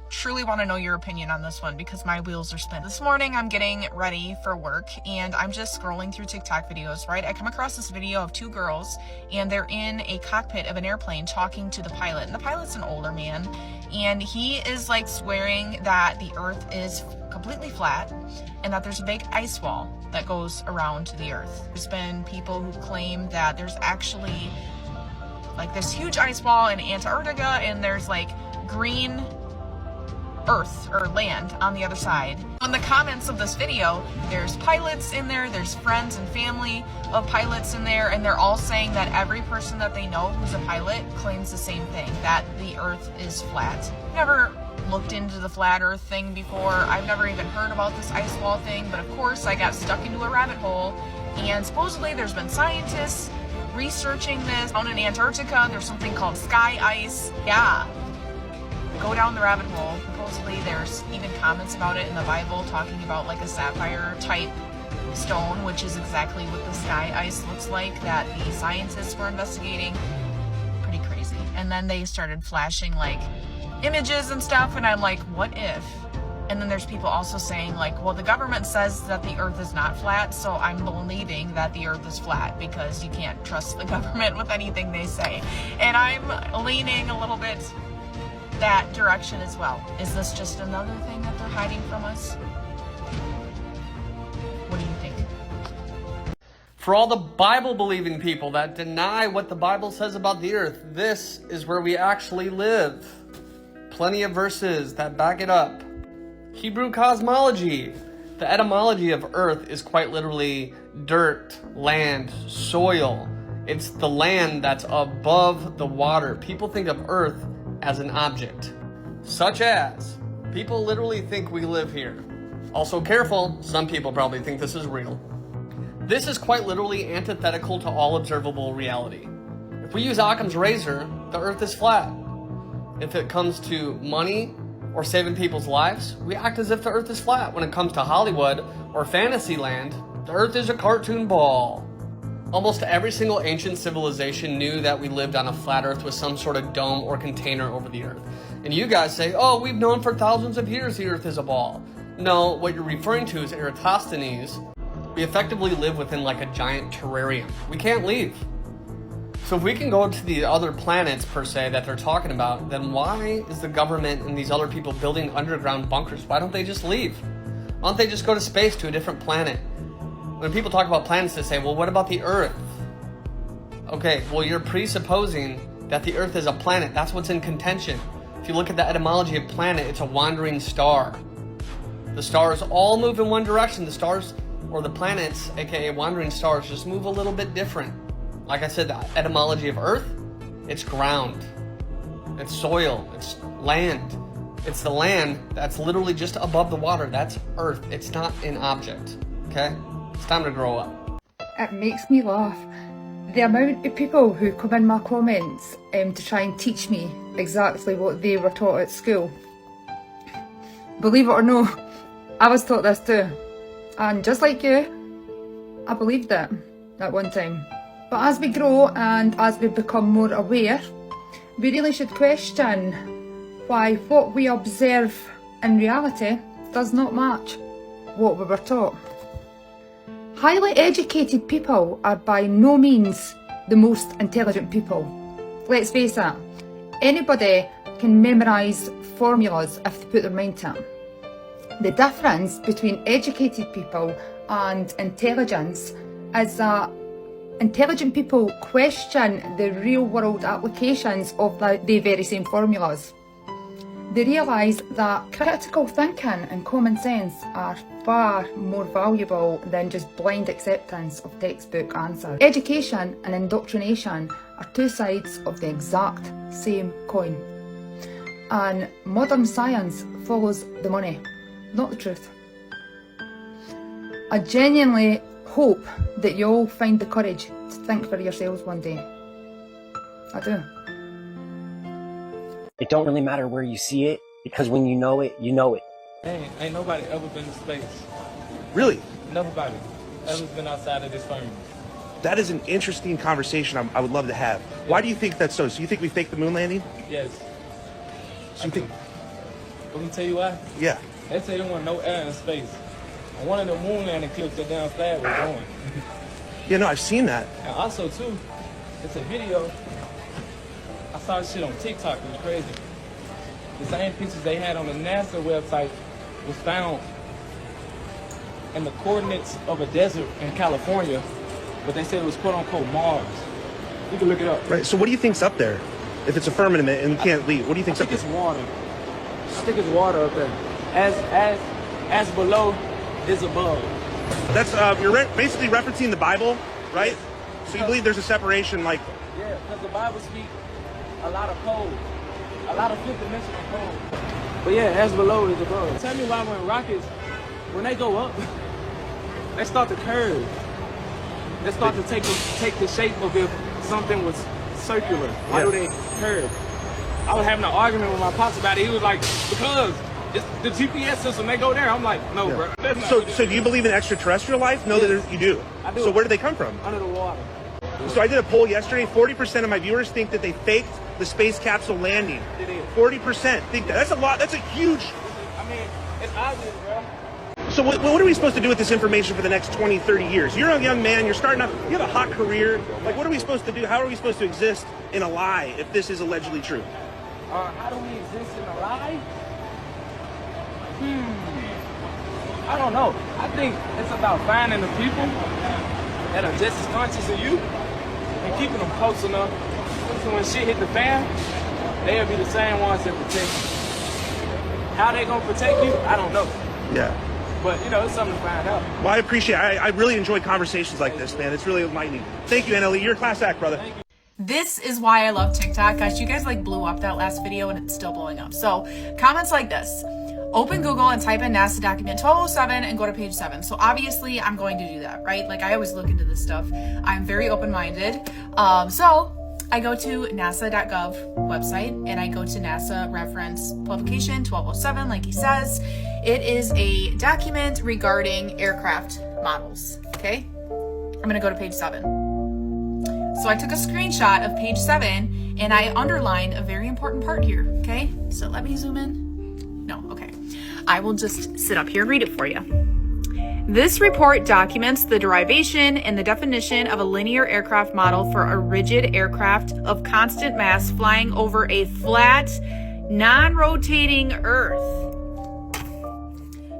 truly want to know your opinion on this one because my wheels are spinning. This morning I'm getting ready for work and I'm just scrolling through TikTok videos, right? I come across this video of two girls and they're in a cockpit of an airplane talking to the pilot, and the pilot's an older man and he is like swearing that the earth is completely flat and that there's a big ice wall that goes around the earth. There's been people who claim that there's actually like this huge ice wall in Antarctica and there's like green earth or land on the other side. In the comments of this video, there's pilots in there, there's friends and family of pilots in there, and they're all saying that every person that they know who's a pilot claims the same thing, that the earth is flat. Never looked into the flat earth thing before. I've never even heard about this ice wall thing, but of course I got stuck into a rabbit hole, and supposedly there's been scientists researching this. Down in Antarctica, there's something called sky ice. Yeah. Go down the rabbit hole. Supposedly there's even comments about it in the Bible talking about like a sapphire type stone, which is exactly what the sky ice looks like that the scientists were investigating. Pretty crazy. And then they started flashing like images and stuff, and I'm like, what if? And then there's people also saying like, well, the government says that the earth is not flat, so I'm believing that the earth is flat because you can't trust the government with anything they say. And I'm leaning a little bit that direction as well. Is this just another thing that they're hiding from us? What do you think? For all the Bible-believing people that deny what the Bible says about the earth, this is where we actually live. Plenty of verses that back it up. Hebrew cosmology. The etymology of earth is quite literally dirt, land, soil. It's the land that's above the water. People think of earth as an object, such as people literally think we live here. Also careful, some people probably think this is real. This is quite literally antithetical to all observable reality. If we use Occam's razor, the earth is flat. If it comes to money or saving people's lives, we act as if the earth is flat. When it comes to Hollywood or fantasy land, the earth is a cartoon ball. Almost every single ancient civilization knew that we lived on a flat earth with some sort of dome or container over the earth. And you guys say, oh, we've known for thousands of years the earth is a ball. No, what you're referring to is Eratosthenes. We effectively live within like a giant terrarium. We can't leave. So if we can go to the other planets, per se, that they're talking about, then why is the government and these other people building underground bunkers? Why don't they just leave? Why don't they just go to space to a different planet? When people talk about planets, they say, well, what about the Earth? Okay, well, you're presupposing that the Earth is a planet. That's what's in contention. If you look at the etymology of planet, it's a wandering star. The stars all move in one direction. The stars, or the planets, aka wandering stars, just move a little bit different. Like I said, the etymology of Earth, it's ground. It's soil. It's land. It's the land that's literally just above the water. That's Earth. It's not an object. Okay? It's time to grow up. It makes me laugh. The amount of people who come in my comments to try and teach me exactly what they were taught at school. Believe it or no, I was taught this too. And just like you, I believed it at one time. But as we grow and as we become more aware, we really should question why what we observe in reality does not match what we were taught. Highly educated people are by no means the most intelligent people. Let's face it, anybody can memorise formulas if they put their mind to it. The difference between educated people and intelligence is that intelligent people question the real world applications of the very same formulas. They realise that critical thinking and common sense are far more valuable than just blind acceptance of textbook answers. Education and indoctrination are two sides of the exact same coin. And modern science follows the money, not the truth. I genuinely hope that you all find the courage to think for yourselves one day. I do. It don't really matter where you see it, because when you know it, you know it. Dang, ain't nobody ever been to space. Really? Nobody ever been outside of this firmament. That is an interesting conversation I would love to have. Why do you think that's so? So you think we faked the moon landing? Yes. So you think Let me tell you why. Yeah. They say there wasn't no air in space. And one of the moon landing clips that damn flag was going. Yeah, no, I've seen that. And also, too, it's a video. I saw this shit on TikTok. It was crazy. The same pictures they had on the NASA website was found in the coordinates of a desert in California, but they said it was quote-unquote Mars. You can look it up. Right. So what do you think's up there? If it's a firmament and we can't leave, what do you think's I up think there? it's water. I think it's water up there. As below is above. That's you're basically referencing the Bible, right? So you believe there's a separation, like. Yeah, because the Bible speaks a lot of codes, a lot of fifth dimensional codes. But yeah, as below is above. Tell me why when rockets, when they go up, they start to curve. They start to take the shape of if something was circular. Why do they curve? I was having an argument with my pops about it. He was like, because it's the GPS system, they go there. I'm like, no, bro. That's not what it So is. do you believe in extraterrestrial life? No, that you do. I do. So where do they come from? Under the water. So I did a poll yesterday. 40% of my viewers think that they faked the space capsule landing. It is. 40% think that. That's a lot. That's a huge. I mean, it's obvious, bro. So what are we supposed to do with this information for the next 20, 30 years? You're a young man. You're starting up. You have a hot career. Like, what are we supposed to do? How are we supposed to exist in a lie if this is allegedly true? How do we exist in a lie? I don't know. I think it's about finding the people that are just as conscious as you and keeping them close enough so when shit hit the fan, they'll be the same ones that protect you. How they gonna protect you? I don't know. Yeah. But you know, it's something to find out. Well, I appreciate it. I really enjoy conversations like this, man. It's really enlightening. Thank you, NLE. You're a class act, brother. This is why I love TikTok, guys. You guys like blew up that last video and it's still blowing up. So comments like this. Open Google and type in NASA document 1207 and go to page 7. So obviously I'm going to do that, right? Like I always look into this stuff. I'm very open-minded. So I go to nasa.gov website and I go to NASA reference publication 1207, like he says. It is a document regarding aircraft models, okay? I'm gonna go to page 7. So I took a screenshot of page 7 and I underlined a very important part here, okay? So let me zoom in. No, okay. I will just sit up here and read it for you. This report documents the derivation and the definition of a linear aircraft model for a rigid aircraft of constant mass flying over a flat, non-rotating Earth.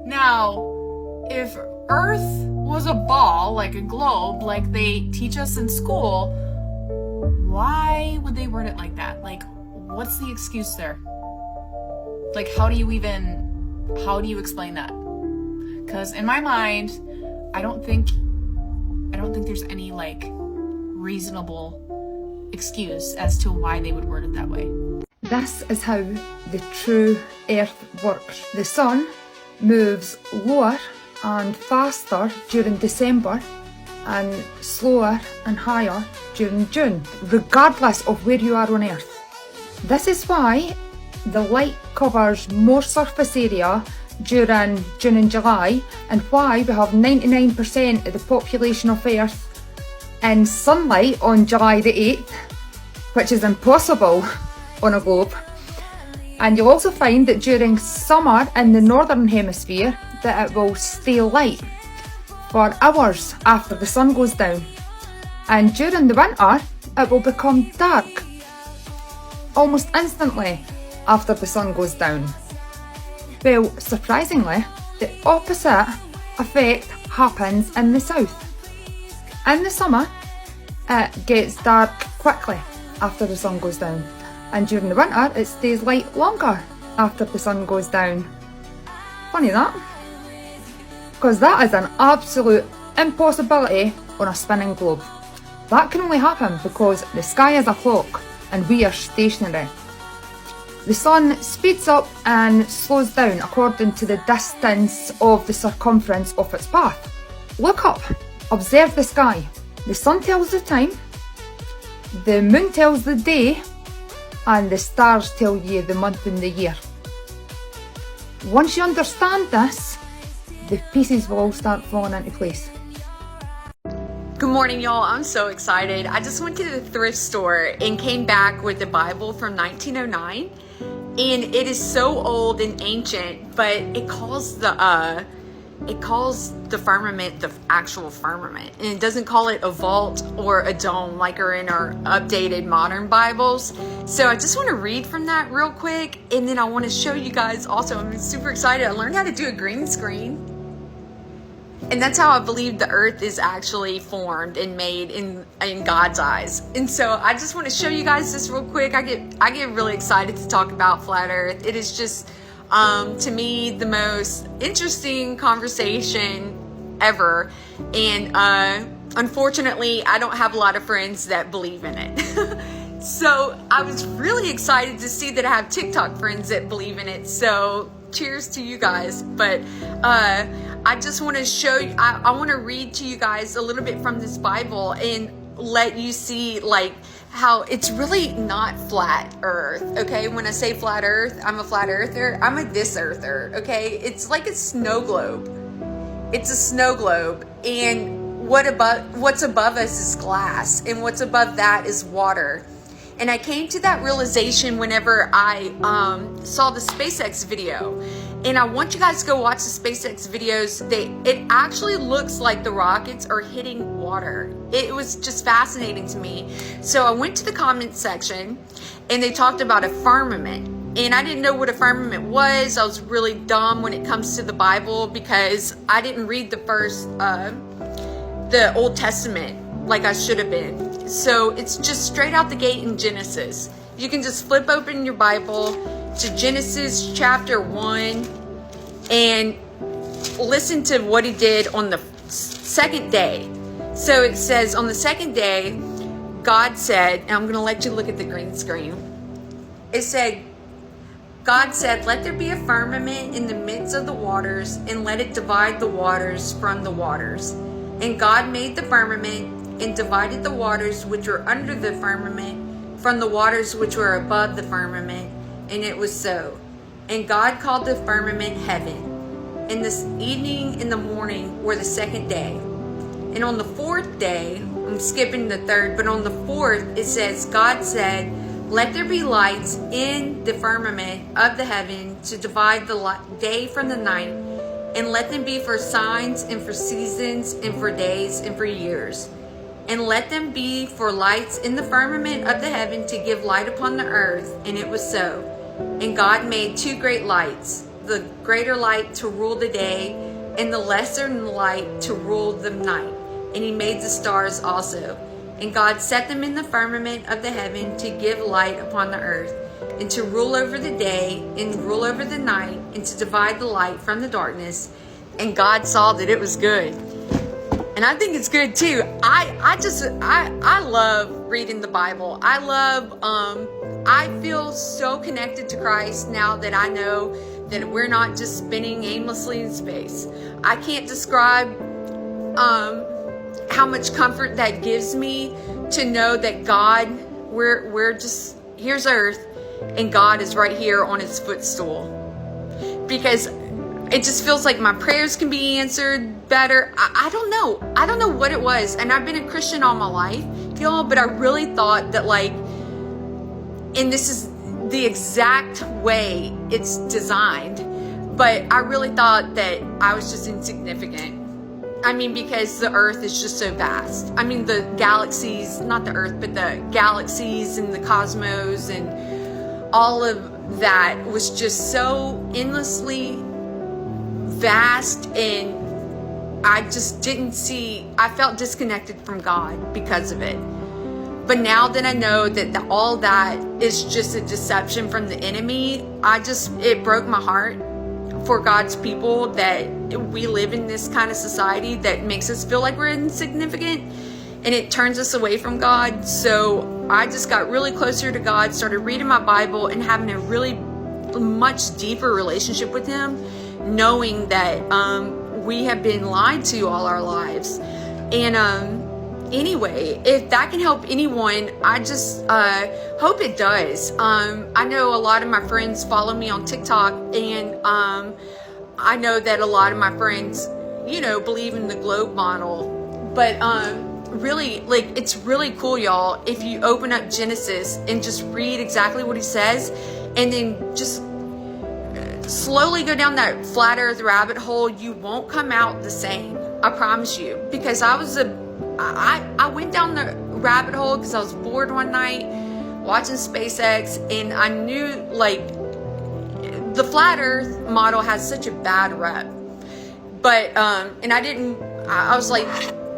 Now, if Earth was a ball, like a globe, like they teach us in school, why would they word it like that? Like, what's the excuse there? Like, how do you explain that? Because in my mind, I don't think there's any like reasonable excuse as to why they would word it that way. This is how the true Earth works. The sun moves lower and faster during December and slower and higher during June, regardless of where you are on Earth. This is why the light covers more surface area during June and July, and why we have 99% of the population of Earth in sunlight on July the 8th, which is impossible on a globe. And you'll also find that during summer in the northern hemisphere that it will stay light for hours after the sun goes down, and during the winter it will become dark almost instantly after the sun goes down. Well, surprisingly, the opposite effect happens in the south. In the summer, it gets dark quickly after the sun goes down, and during the winter, it stays light longer after the sun goes down. Funny that, because that is an absolute impossibility on a spinning globe. That can only happen because the sky is a clock and we are stationary. The sun speeds up and slows down according to the distance of the circumference of its path. Look up, observe the sky. The sun tells the time, the moon tells the day, and the stars tell you the month and the year. Once you understand this, the pieces will all start falling into place. Good morning, y'all. I'm so excited. I just went to the thrift store and came back with the Bible from 1909. and it is so old and ancient, but it calls the firmament the actual firmament, and it doesn't call it a vault or a dome like are in our updated modern Bibles. So I just want to read from that real quick, and then I want to show you guys also. I'm super excited. I learned how to do a green screen, and that's how I believe the earth is actually formed and made in God's eyes. And so I just want to show you guys this real quick. I get really excited to talk about flat earth. It is just to me the most interesting conversation ever, and unfortunately I don't have a lot of friends that believe in it. So I was really excited to see that I have TikTok friends that believe in it, so cheers to you guys. But I just want to show you, I want to read to you guys a little bit from this Bible and let you see like how it's really not flat earth. Okay, when I say flat earth, I'm a flat earther. I'm a this earther. Okay, it's like a snow globe. It's a snow globe, and what's above us is glass, and what's above that is water. And I came to that realization whenever I saw the SpaceX video. And I want you guys to go watch the SpaceX videos. It actually looks like the rockets are hitting water. It was just fascinating to me. So I went to the comment section, and they talked about a firmament. And I didn't know what a firmament was. I was really dumb when it comes to the Bible because I didn't read the Old Testament like I should have been. So it's just straight out the gate in Genesis. You can just flip open your Bible to Genesis chapter 1 and listen to what he did on the second day. So it says, on the second day, God said, and I'm going to let you look at the green screen. It said, God said, let there be a firmament in the midst of the waters, and let it divide the waters from the waters. And God made the firmament and divided the waters which were under the firmament from the waters which were above the firmament. And it was so. And God called the firmament heaven. And this evening and the morning were the second day. And on the fourth day, I'm skipping the third, but on the fourth it says, God said, let there be lights in the firmament of the heaven to divide the day from the night, and let them be for signs and for seasons and for days and for years. And let them be for lights in the firmament of the heaven to give light upon the earth. And it was so. And God made two great lights, the greater light to rule the day, and the lesser light to rule the night. And he made the stars also. And God set them in the firmament of the heaven to give light upon the earth, and to rule over the day, and rule over the night, and to divide the light from the darkness. And God saw that it was good. And I think it's good too. I love reading the Bible. I feel so connected to Christ now that I know that we're not just spinning aimlessly in space. I can't describe how much comfort that gives me to know that God, we're just, here's earth, and God is right here on his footstool. Because it just feels like my prayers can be answered better. I don't know what it was. And I've been a Christian all my life, y'all, but I really thought that, like, and this is the exact way it's designed, but I really thought that I was just insignificant. I mean, because the earth is just so vast. I mean, the galaxies, not the earth, but the galaxies and the cosmos and all of that was just so endlessly vast, and I just didn't see, I felt disconnected from God because of it. But now that I know that all that is just a deception from the enemy, it broke my heart for God's people that we live in this kind of society that makes us feel like we're insignificant, and it turns us away from God. So I just got really closer to God, started reading my Bible and having a really much deeper relationship with him, knowing that we have been lied to all our lives. And anyway, if that can help anyone, I just hope it does. I know a lot of my friends follow me on TikTok, and I know that a lot of my friends, believe in the globe model. But really, like, it's really cool, y'all, if you open up Genesis and just read exactly what he says. and then just slowly go down that flat earth rabbit hole, you won't come out the same. I promise you. Because I went down the rabbit hole because I was bored one night watching SpaceX, and I knew, like, the flat earth model has such a bad rep. But, and I was like,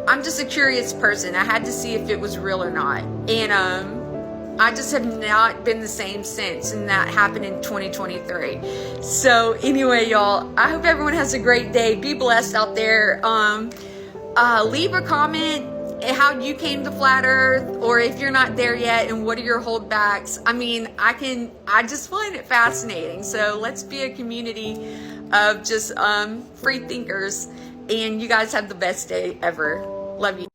I'm just a curious person. I had to see if it was real or not. And, I just have not been the same since, and that happened in 2023. So anyway, y'all, I hope everyone has a great day. Be blessed out there. Leave a comment how you came to flat earth, or if you're not there yet, and what are your holdbacks. I mean, I just find it fascinating. So let's be a community of just free thinkers, and you guys have the best day ever. Love you.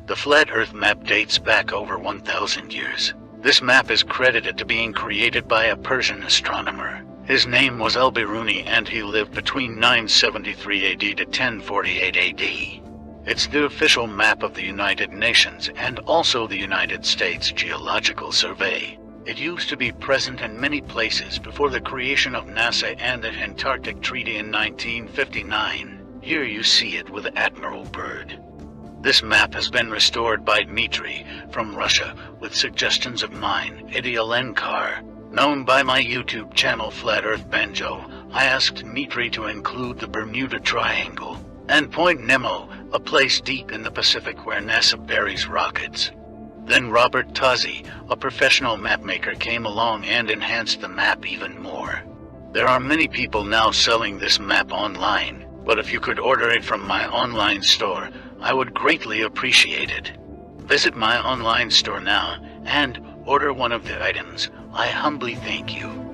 The Flat Earth map dates back over 1,000 years. This map is credited to being created by a Persian astronomer. His name was Al-Biruni, and he lived between 973 AD to 1048 AD. It's the official map of the United Nations and also the United States Geological Survey. It used to be present in many places before the creation of NASA and the Antarctic Treaty in 1959. Here you see it with Admiral Byrd. This map has been restored by Dmitry from Russia with suggestions of mine, Idialenkar. Known by my YouTube channel Flat Earth Banjo, I asked Dmitry to include the Bermuda Triangle and Point Nemo, a place deep in the Pacific where NASA buries rockets. Then Robert Tozzi, a professional mapmaker, came along and enhanced the map even more. There are many people now selling this map online, but if you could order it from my online store, I would greatly appreciate it. Visit my online store now and order one of the items. I humbly thank you.